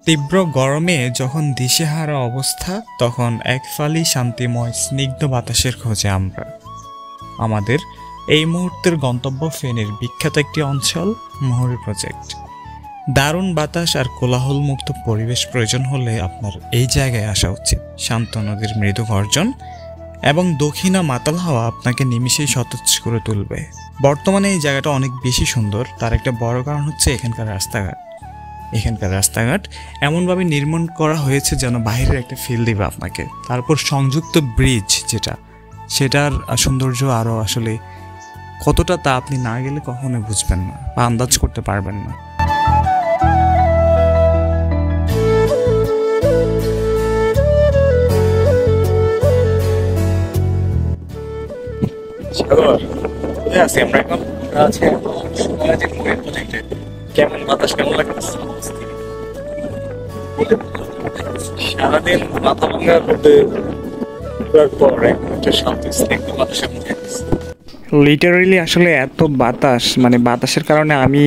তীব্র গরমে যখন দিশেহারা অবস্থা, তখন এক ফালি শান্তিময় স্নিগ্ধ বাতাসের খোঁজে আমরা আমাদের এই মুহূর্তের গন্তব্য ফেনীর বিখ্যাত একটি অঞ্চল মুহুরী প্রজেক্ট। দারুণ বাতাস আর কোলাহলমুক্ত পরিবেশ প্রয়োজন হলে আপনার এই জায়গায় আসা উচিত। শান্ত নদীর মৃদু গর্জন এবং দক্ষিণা মাতাল হাওয়া আপনাকে নিমিষেই সতেজ করে তুলবে। বর্তমানে এই জায়গাটা অনেক বেশি সুন্দর, তার একটা বড় কারণ হচ্ছে এখানকার রাস্তাঘাট এমনভাবে নির্মাণ করা হয়েছে যেন বাইরের একটা ফিল দিবে আপনাকে। তারপর সংযুক্ত ব্রিজ সেটার সৌন্দর্য আরও আসলে কতটা, তা আপনি না গেলে কখনো বুঝবেন না বা আন্দাজ করতে পারবেন না। কেমন বাতাস, কেমন লাগতেছে? সারাদিন মাথা ভাঙা করতে লিটারেলি আসলে এত বাতাস, মানে বাতাসের কারণে আমি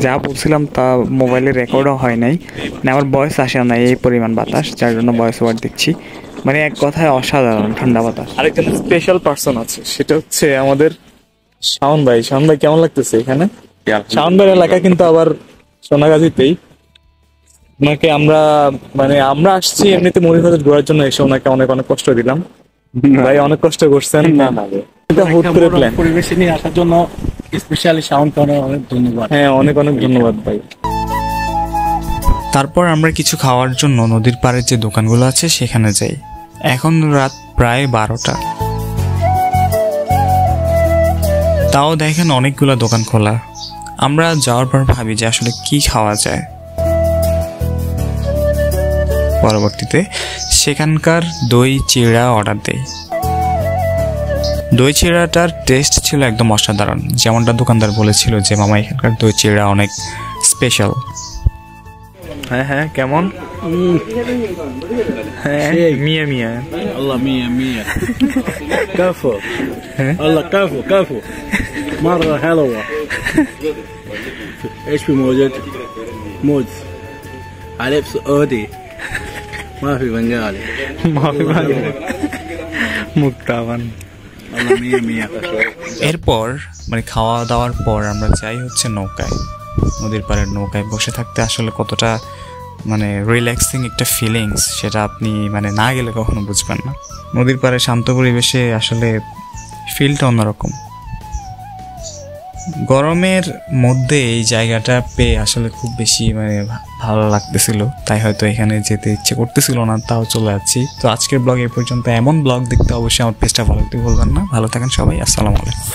যা বলছিলাম তা মোবাইলে রেকর্ডও হয় নাই, মানে আমার ভয়েস আসে না, এই পরিমাণ বাতাস, যার জন্য ভয়েস ওভার দিচ্ছি। মানে এক কথায় অসাধারণ ঠান্ডা বাতাস। আরেকজন স্পেশাল পার্সন আছে, সেটা হচ্ছে আমাদের শাওন ভাই। শাওন ভাই, কেমন লাগতেছে এখানে? শাওন ভাইয়ের এলাকা কিন্তু আবার সোনাগাজীতেই। ওনাকে আমরা আসছি এমনিতে মুহুরী প্রজেক্ট ঘোরার জন্য, এসে ওনাকে অনেক অনেক কষ্ট দিলাম। ভাই অনেক কষ্ট করছেন। পরিবেশে নিয়ে আসার জন্য স্পেশালি শাওনকে অনেক ধন্যবাদ। হ্যাঁ, অনেক অনেক ধন্যবাদ ভাই। তারপর আমরা কিছু খাওয়ার জন্য নদীর পাড়ের যে দোকানগুলো আছে সেখানে যাই। এখন রাত প্রায় 12টা, তাও দেখেন অনেকগুলো দোকান খোলা। আমরা যাওয়ার পর ভাবি যে আসলে কি খাওয়া যায়। পরবর্তীতে সেখানকার দই চিড়া অর্ডার দেই। দই চিড়াটার টেস্ট ছিল একদম অসাধারণ, যেমনটা দোকানদার বলেছিল যে মামা এখানকার দই চিড়া অনেক স্পেশাল। হ্যাঁ হ্যাঁ, কেমন? হ্যাঁ, মিয়া মিয়া الله مية مية كفو الله كفو كفو مرة حلوة. ايش في موجود؟ موز حليب سعودي ما في بنغالي মুক্তাবান। الله مية مية. এরপর মানে খাওয়া দাওয়ার পর আমরা যাই হচ্ছে নৌকায়। নদীর পাড়ের নৌকায় বসে থাকতে আসলে কতটা মানে রিল্যাক্সিং একটা ফিলিংস, সেটা আপনি মানে না গেলে কখনো বুঝবেন না। নদীর পাড়ে শান্ত পরিবেশে আসলে ফিলটা অন্যরকম। গরমের মধ্যে এই জায়গাটা পেয়ে আসলে খুব বেশি মানে ভালো লাগতেছিল, তাই হয়তো এখানে যেতে ইচ্ছে করতেছিল না, তাও চলে যাচ্ছি। তো আজকের ব্লগ এই পর্যন্ত। এমন ব্লগ দেখতে অবশ্যই আমার পেজটা ফলো করতে ভুলবেন না। ভালো থাকেন সবাই, আসসালামু আলাইকুম।